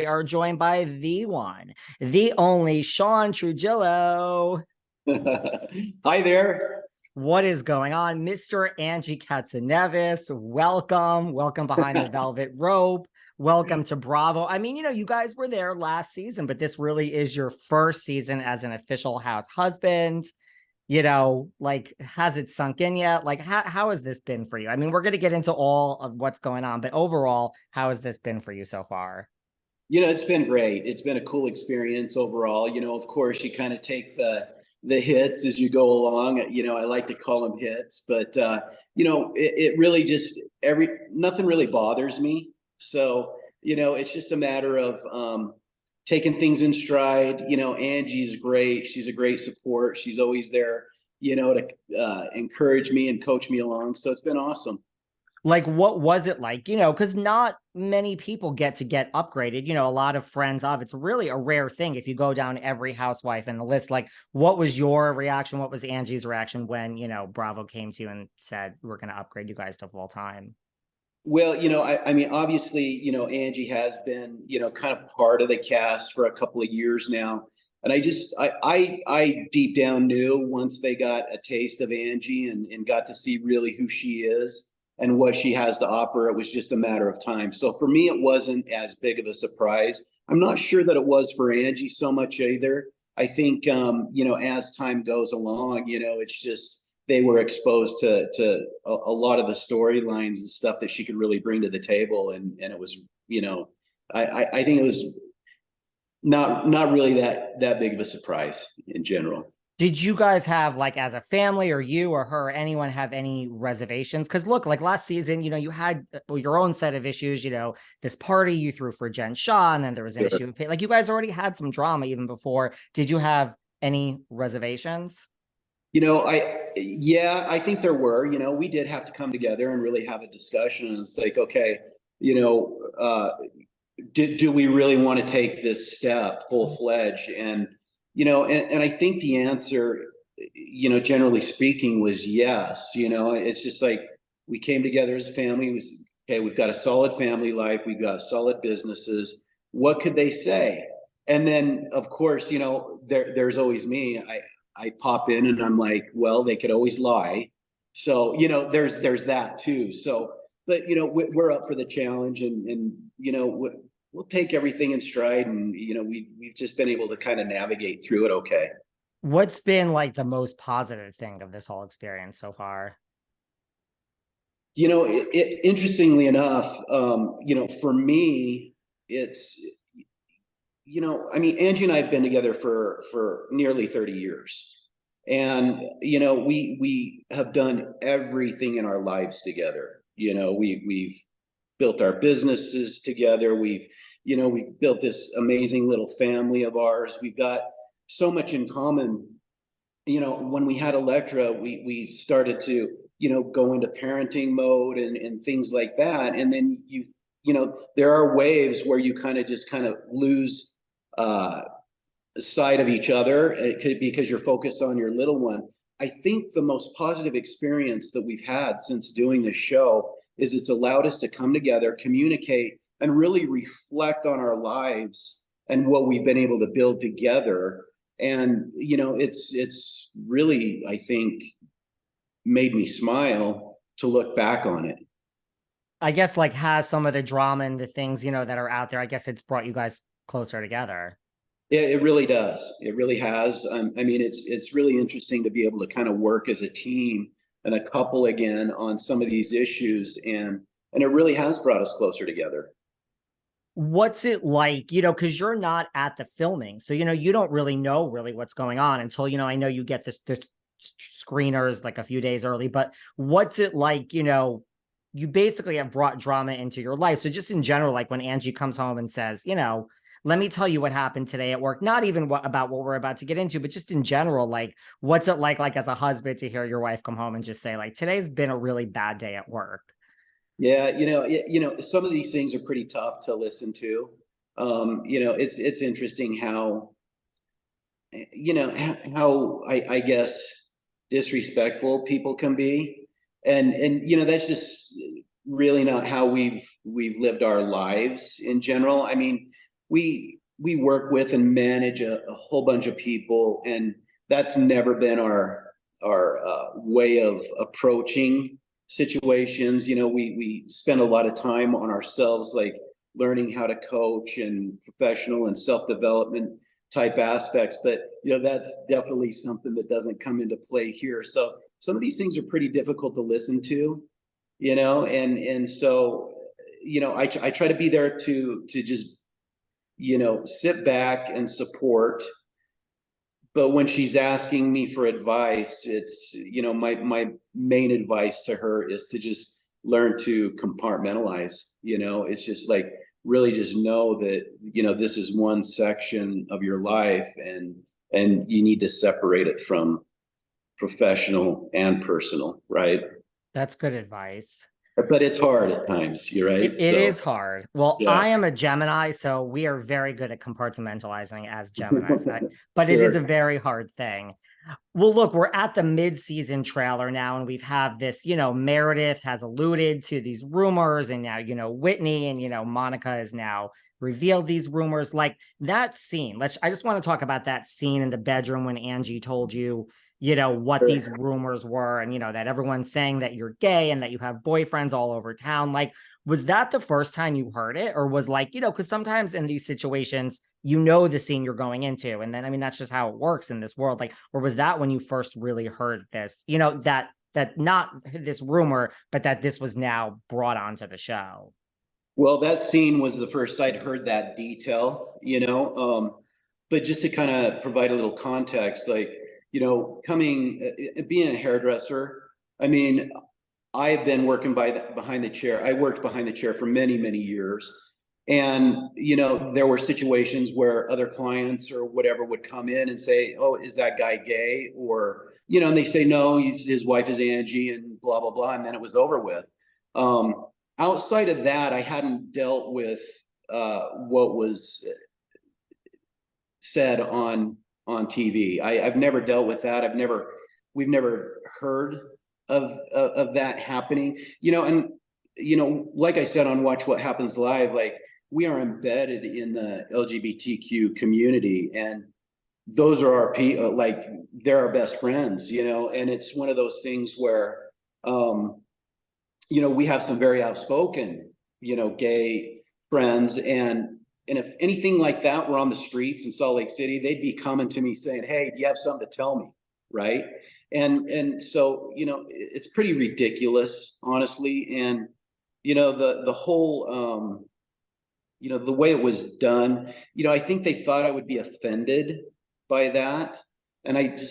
We are joined by the one, the only Shawn Trujillo. Hi there. What is going on, Mr. Angie Katsanevas? Welcome behind the velvet rope. Welcome to Bravo. I mean, you guys were there last season, but this really is your first season as an official house husband. Has it sunk in yet? How has this been for you? I mean, we're going to get into all of what's going on, but overall, how has this been for you so far? It's been great. It's been a cool experience overall. Of course, you kind of take the hits as you go along. I like to call them hits, but it really just nothing really bothers me. So, it's just a matter of taking things in stride. Angie's great. She's a great support. She's always there, to encourage me and coach me along. So it's been awesome. What was it like, because not many people get upgraded, a lot of friends of, it's really a rare thing. If you go down every housewife in the list, what was your reaction? What was Angie's reaction when, Bravo came to you and said, we're going to upgrade you guys to full time? Well, I mean, obviously, Angie has been, kind of part of the cast for a couple of years now. And I deep down knew once they got a taste of Angie and got to see really who she is and what she has to offer, it was just a matter of time. So for me, it wasn't as big of a surprise. I'm not sure that it was for Angie so much either. I think, as time goes along, it's just they were exposed to a lot of the storylines and stuff that she could really bring to the table. And it was, I think it was not really that big of a surprise in general. Did you guys have, as a family, or you or her, or anyone, have any reservations? Because look, last season, you had your own set of issues, this party you threw for Jen Shah, and then there was an issue. You guys already had some drama even before. Did you have any reservations? I think there were. We did have to come together and really have a discussion. And it's like, okay, do we really want to take this step full fledged? And and I think the answer, generally speaking, was yes. It's just like we came together as a family. It was, okay, we've got a solid family life. We've got solid businesses. What could they say? And then, of course, there's always me. I pop in and I'm like, well, they could always lie. So, there's that too. So, but, we're up for the challenge and we'll take everything in stride, and we've just been able to kind of navigate through it okay. What's been the most positive thing of this whole experience so far? Interestingly enough, for me, it's I mean, Angie and I have been together for nearly 30 years. And we have done everything in our lives together. We've built our businesses together. We built this amazing little family of ours. We've got so much in common. When we had Electra, we started to, go into parenting mode and things like that. And then there are waves where you kind of lose sight of each other. It could be because you're focused on your little one. I think the most positive experience that we've had since doing this show is it's allowed us to come together, communicate, and really reflect on our lives and what we've been able to build together. And it's really, I think, made me smile to look back on it. I guess has some of the drama and the things that are out there, I guess it's brought you guys closer together. It really does. It really has. I mean, it's really interesting to be able to kind of work as a team and a couple again on some of these issues, and it really has brought us closer together. What's it like, because you're not at the filming, so you don't really know what's going on until I know you get this screeners a few days early. But what's it like, you basically have brought drama into your life. So just in general, when Angie comes home and says, let me tell you what happened today at work, not even about what we're about to get into, but just in general, what's it like as a husband to hear your wife come home and just say, today's been a really bad day at work? Yeah, some of these things are pretty tough to listen to. It's interesting how, how I guess disrespectful people can be, and that's just really not how we've lived our lives in general. I mean, we work with and manage a whole bunch of people, and that's never been our way of approaching situations. You know, we spend a lot of time on ourselves, like learning how to coach and professional and self-development type aspects. But, you know, that's definitely something that doesn't come into play here. So some of these things are pretty difficult to listen to, you know, and so, you know, I try to be there to just, you know, sit back and support. But when she's asking me for advice, it's, you know, my main advice to her is to just learn to compartmentalize. You know, it's just like, really just know that, you know, this is one section of your life, and you need to separate it from professional and personal, right? That's good advice. But it's hard at times, you're right. It is hard. Well, Yeah. I am a Gemini, so we are very good at compartmentalizing as Geminis, but it is a Sure. very hard thing. Well, look, we're at the mid-season trailer now, and we've have this, you know, Meredith has alluded to these rumors, and now, you know, Whitney and, you know, Monica has now revealed these rumors. Like that scene. I just want to talk about that scene in the bedroom when Angie told you, you know, what these rumors were, and, you know, that everyone's saying that you're gay and that you have boyfriends all over town. Like, was that the first time you heard it? Or was like, you know, because sometimes in these situations, you know, the scene you're going into, and then, I mean, that's just how it works in this world. Like, or was that when you first really heard this, you know, that not this rumor, but that this was now brought onto the show? Well, that scene was the first I'd heard that detail, you know. But just to kind of provide a little context, like, you know, being a hairdresser, I mean, I've been working behind the chair. I worked behind the chair for many, many years. And, you know, there were situations where other clients or whatever would come in and say, "Oh, is that guy gay?" Or, you know, and they say, "No, his wife is Angie," and blah, blah, blah. And then it was over with. Outside of that, I hadn't dealt with what was said on TV. I've never dealt with that. We've never heard of that happening. You know, and you know, like I said on Watch What Happens Live, like we are embedded in the LGBTQ community, and those are our people. Like they're our best friends. You know, and it's one of those things where, you know, we have some very outspoken, you know, gay friends, and if anything like that were on the streets in Salt Lake City, they'd be coming to me saying, "Hey, do you have something to tell me?" Right? And so, you know, it's pretty ridiculous, honestly. And you know, the whole you know, the way it was done, you know, I think they thought I would be offended by that, and I just